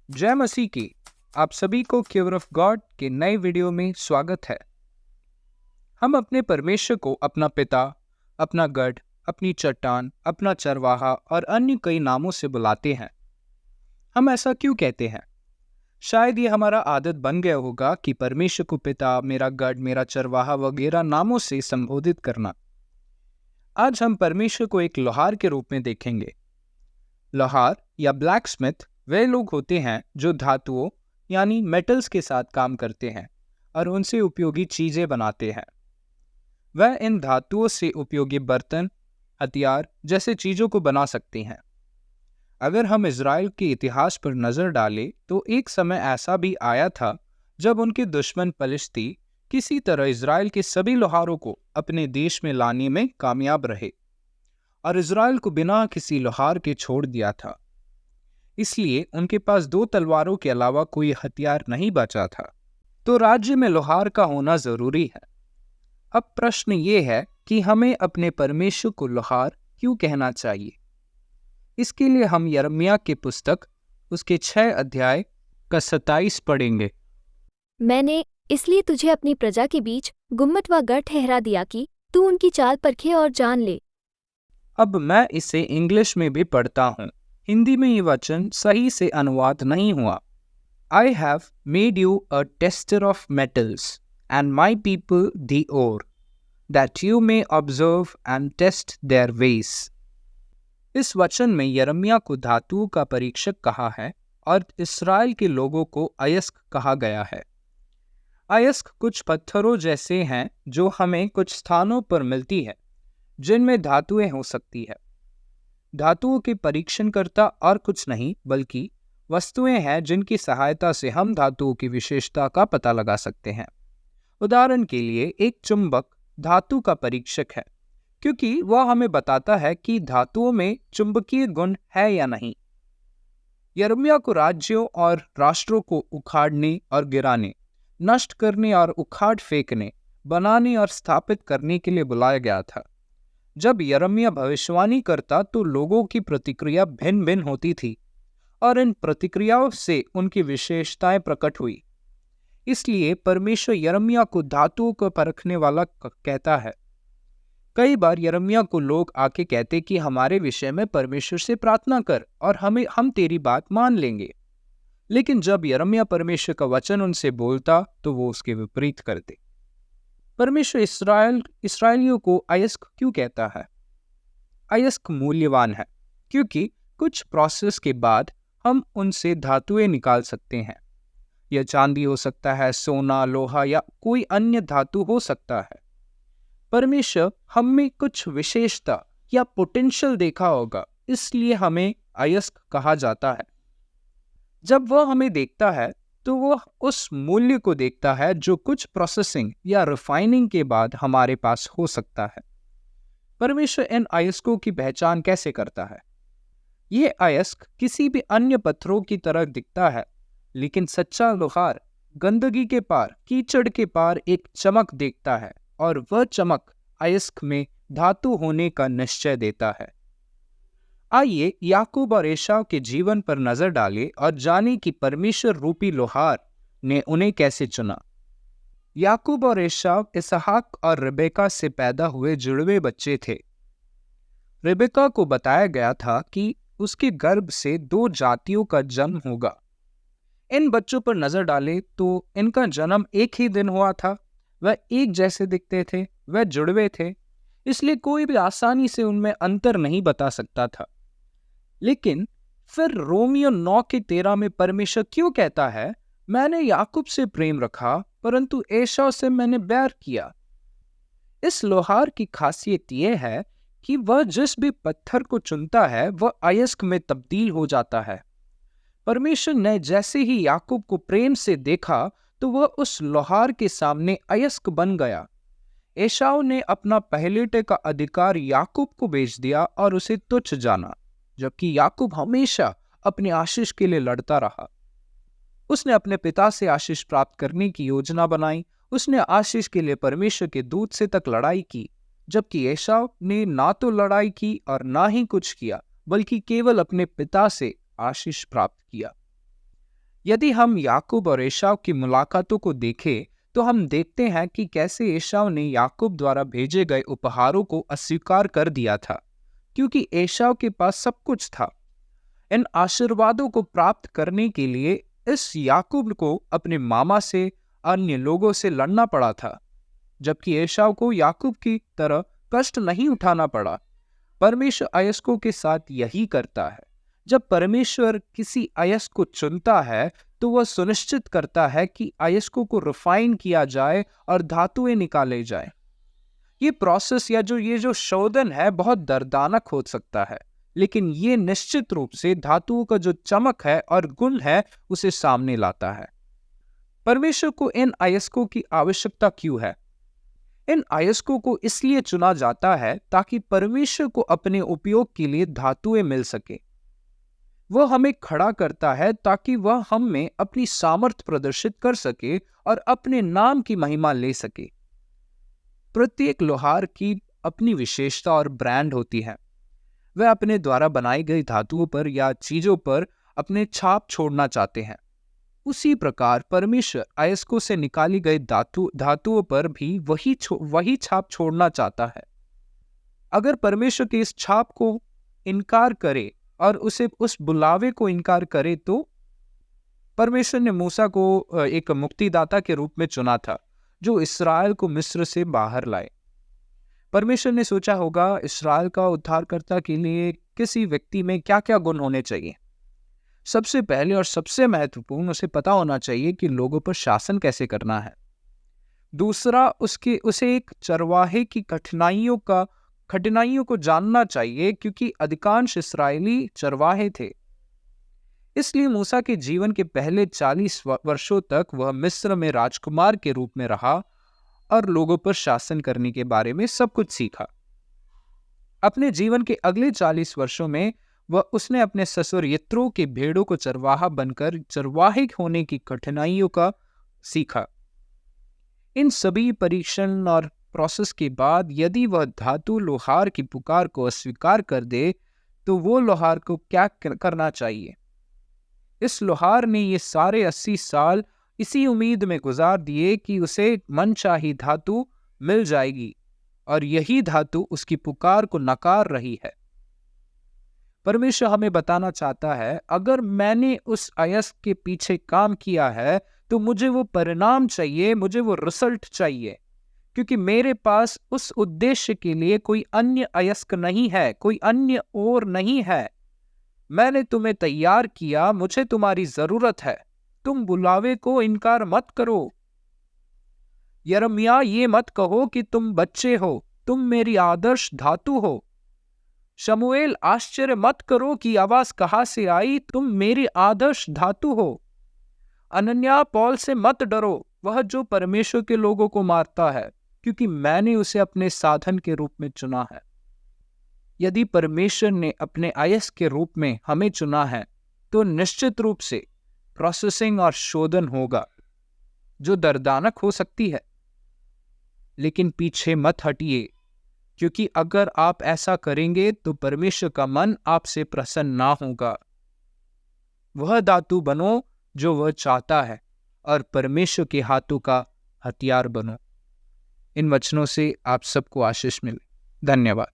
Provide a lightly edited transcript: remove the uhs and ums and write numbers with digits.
जय मसीह की। आप सभी को केयर ऑफ गॉड के नए वीडियो में स्वागत है। हम अपने परमेश्वर को अपना पिता, अपना गढ़, अपनी चट्टान, अपना चरवाहा और अन्य कई नामों से बुलाते हैं। हम ऐसा क्यों कहते हैं? शायद ये हमारा आदत बन गया होगा कि परमेश्वर को पिता, मेरा गढ़, मेरा चरवाहा वगैरह नामों से संबोधित करना। आज हम परमेश्वर को एक लोहार के रूप में देखेंगे। लोहार या ब्लैक स्मिथ वे लोग होते हैं जो धातुओं यानी मेटल्स के साथ काम करते हैं और उनसे उपयोगी चीजें बनाते हैं। वह इन धातुओं से उपयोगी बर्तन, हथियार जैसे चीजों को बना सकते हैं। अगर हम इज़राइल के इतिहास पर नजर डालें तो एक समय ऐसा भी आया था जब उनके दुश्मन पलिश्ती किसी तरह इज़राइल के सभी लोहारों को अपने देश में लाने में कामयाब रहे और इज़राइल को बिना किसी लोहार के छोड़ दिया था। इसलिए उनके पास दो तलवारों के अलावा कोई हथियार नहीं बचा था। तो राज्य में लोहार का होना जरूरी है। अब प्रश्न ये है कि हमें अपने परमेश्वर को लोहार क्यों कहना चाहिए। इसके लिए हम यिर्मयाह की पुस्तक उसके 6 अध्याय का 27 पढ़ेंगे। मैंने इसलिए तुझे अपनी प्रजा के बीच गुम्मट व गढ़ ठहरा दिया कि तू उनकी चाल परखे और जान ले। अब मैं इसे इंग्लिश में भी पढ़ता हूँ। हिंदी में ये वचन सही से अनुवाद नहीं हुआ। I have made you a tester of metals, and my people the ore, that you may observe and test their ways. इस वचन में यिर्मयाह को धातुओं का परीक्षक कहा है और इस्राएल के लोगों को अयस्क कहा गया है। अयस्क कुछ पत्थरों जैसे हैं जो हमें कुछ स्थानों पर मिलती है जिनमें धातुएं हो सकती है। धातुओं के परीक्षणकर्ता और कुछ नहीं बल्कि वस्तुएं हैं जिनकी सहायता से हम धातुओं की विशेषता का पता लगा सकते हैं। उदाहरण के लिए एक चुंबक धातु का परीक्षक है क्योंकि वह हमें बताता है कि धातुओं में चुंबकीय गुण है या नहीं। यिर्मयाह को राज्यों और राष्ट्रों को उखाड़ने और गिराने, नष्ट करने और उखाड़ फेंकने, बनाने और स्थापित करने के लिए बुलाया गया था। जब यिर्मयाह भविष्यवाणी करता तो लोगों की प्रतिक्रिया भिन्न भिन्न होती थी और इन प्रतिक्रियाओं से उनकी विशेषताएं प्रकट हुई। इसलिए परमेश्वर यिर्मयाह को धातुओं को परखने वाला कहता है। कई बार यिर्मयाह को लोग आके कहते कि हमारे विषय में परमेश्वर से प्रार्थना कर और हम तेरी बात मान लेंगे। लेकिन जब यिर्मयाह परमेश्वर का वचन उनसे बोलता तो वो उसके विपरीत करते। परमेश्वर इसराइलियों को अयस्क क्यों कहता है? अयस्क मूल्यवान है क्योंकि कुछ प्रोसेस के बाद हम उनसे धातुएं निकाल सकते हैं। यह चांदी हो सकता है, सोना, लोहा या कोई अन्य धातु हो सकता है। परमेश्वर हम में कुछ विशेषता या पोटेंशियल देखा होगा, इसलिए हमें अयस्क कहा जाता है। जब वह हमें देखता है तो वह उस मूल्य को देखता है जो कुछ प्रोसेसिंग या रिफाइनिंग के बाद हमारे पास हो सकता है। परमेश्वर इन अयस्कों की पहचान कैसे करता है? ये अयस्क किसी भी अन्य पत्थरों की तरह दिखता है, लेकिन सच्चा लोहार गंदगी के पार, कीचड़ के पार एक चमक देखता है और वह चमक अयस्क में धातु होने का निश्चय देता है। आइए याकूब और एसाव के जीवन पर नजर डालें और जानें कि परमेश्वर रूपी लोहार ने उन्हें कैसे चुना। याकूब और एसाव इसहाक और रिबेका से पैदा हुए जुड़वे बच्चे थे। रिबेका को बताया गया था कि उसके गर्भ से 2 जातियों का जन्म होगा। इन बच्चों पर नजर डालें तो इनका जन्म एक ही दिन हुआ था। वह एक जैसे दिखते थे, वह जुड़वे थे, इसलिए कोई भी आसानी से उनमें अंतर नहीं बता सकता था। लेकिन फिर रोमियो 9:13 में परमेश्वर क्यों कहता है, मैंने याकूब से प्रेम रखा परंतु एसाव से मैंने बैर किया? इस लोहार की खासियत यह है कि वह जिस भी पत्थर को चुनता है वह अयस्क में तब्दील हो जाता है। परमेश्वर ने जैसे ही याकूब को प्रेम से देखा तो वह उस लोहार के सामने अयस्क बन गया। एसाव ने अपना पहलेटे का अधिकार याकूब को बेच दिया और उसे तुच्छ जाना, जबकि याकूब हमेशा अपनी आशीष के लिए लड़ता रहा। उसने अपने पिता से आशीष प्राप्त करने की योजना बनाई। उसने आशीष के लिए परमेश्वर के दूत से तक लड़ाई की, जबकि एसाव ने ना तो लड़ाई की और ना ही कुछ किया, बल्कि केवल अपने पिता से आशीष प्राप्त किया। यदि हम याकूब और एसाव की मुलाकातों को देखें तो हम देखते हैं कि कैसे एसाव ने याकूब द्वारा भेजे गए उपहारों को अस्वीकार कर दिया था, क्योंकि एसाव के पास सब कुछ था। इन आशीर्वादों को प्राप्त करने के लिए इस याकूब को अपने मामा से, अन्य लोगों से लड़ना पड़ा था, जबकि एसाव को याकूब की तरह कष्ट नहीं उठाना पड़ा। परमेश्वर अयस्कों के साथ यही करता है। जब परमेश्वर किसी अयस्क को चुनता है तो वह सुनिश्चित करता है कि अयस्कों को रिफाइन किया जाए और धातुएं निकाले जाए। ये प्रोसेस या ये जो शोधन है बहुत दर्दनाक हो सकता है, लेकिन ये निश्चित रूप से धातुओं का जो चमक है और गुण है उसे सामने लाता है। परमेश्वर को इन अयस्कों की आवश्यकता क्यों है? इन अयस्कों को इसलिए चुना जाता है ताकि परमेश्वर को अपने उपयोग के लिए धातुएं मिल सके। वह हमें खड़ा करता है ताकि वह हम में अपनी सामर्थ्य प्रदर्शित कर सके और अपने नाम की महिमा ले सके। प्रत्येक लोहार की अपनी विशेषता और ब्रांड होती है। वह अपने द्वारा बनाई गई धातुओं पर या चीजों पर अपने छाप छोड़ना चाहते हैं। उसी प्रकार परमेश्वर अयस्कों से निकाली गई धातुओं पर भी वही छाप छोड़ना चाहता है। अगर परमेश्वर के इस छाप को इनकार करे और उस बुलावे को इनकार करे तो परमेश्वर ने मूसा को एक मुक्तिदाता के रूप में चुना था जो इसराइल को मिस्र से बाहर लाए। परमेश्वर ने सोचा होगा इसराइल का उद्धारकर्ता के लिए किसी व्यक्ति में क्या क्या गुण होने चाहिए। सबसे पहले और सबसे महत्वपूर्ण, उसे पता होना चाहिए कि लोगों पर शासन कैसे करना है। दूसरा, उसे एक चरवाहे की कठिनाइयों को जानना चाहिए, क्योंकि अधिकांश इस्राएली चरवाहे थे। इसलिए मूसा के जीवन के पहले 40 वर्षों तक वह मिस्र में राजकुमार के रूप में रहा और लोगों पर शासन करने के बारे में सब कुछ सीखा। अपने जीवन के अगले 40 वर्षों में उसने अपने ससुर यत्रो के भेड़ों को चरवाहा बनकर चरवाहे होने की कठिनाइयों का सीखा। इन सभी परीक्षण और प्रोसेस के बाद यदि वह धातु लोहार की पुकार को अस्वीकार कर दे तो वो लोहार को क्या करना चाहिए? इस लोहार ने ये सारे 80 साल इसी उम्मीद में गुजार दिए कि उसे मनचाही धातु मिल जाएगी, और यही धातु उसकी पुकार को नकार रही है। परमेश्वर हमें बताना चाहता है, अगर मैंने उस अयस्क के पीछे काम किया है तो मुझे वो परिणाम चाहिए, मुझे वो रिजल्ट चाहिए, क्योंकि मेरे पास उस उद्देश्य के लिए कोई अन्य अयस्क नहीं है, कोई अन्य और नहीं है। मैंने तुम्हें तैयार किया, मुझे तुम्हारी जरूरत है। तुम बुलावे को इनकार मत करो। यिर्मयाह ये मत कहो कि तुम बच्चे हो, तुम मेरी आदर्श धातु हो। शमूएल आश्चर्य मत करो कि आवाज कहां से आई, तुम मेरी आदर्श धातु हो। अनन्या पौल से मत डरो, वह जो परमेश्वर के लोगों को मारता है, क्योंकि मैंने उसे अपने साधन के रूप में चुना है। यदि परमेश्वर ने अपने अयस्क के रूप में हमें चुना है तो निश्चित रूप से प्रोसेसिंग और शोधन होगा जो दर्दनाक हो सकती है, लेकिन पीछे मत हटिए, क्योंकि अगर आप ऐसा करेंगे तो परमेश्वर का मन आपसे प्रसन्न ना होगा। वह धातु बनो जो वह चाहता है और परमेश्वर के हाथों का हथियार बनो। इन वचनों से आप सबको आशीष मिले। धन्यवाद।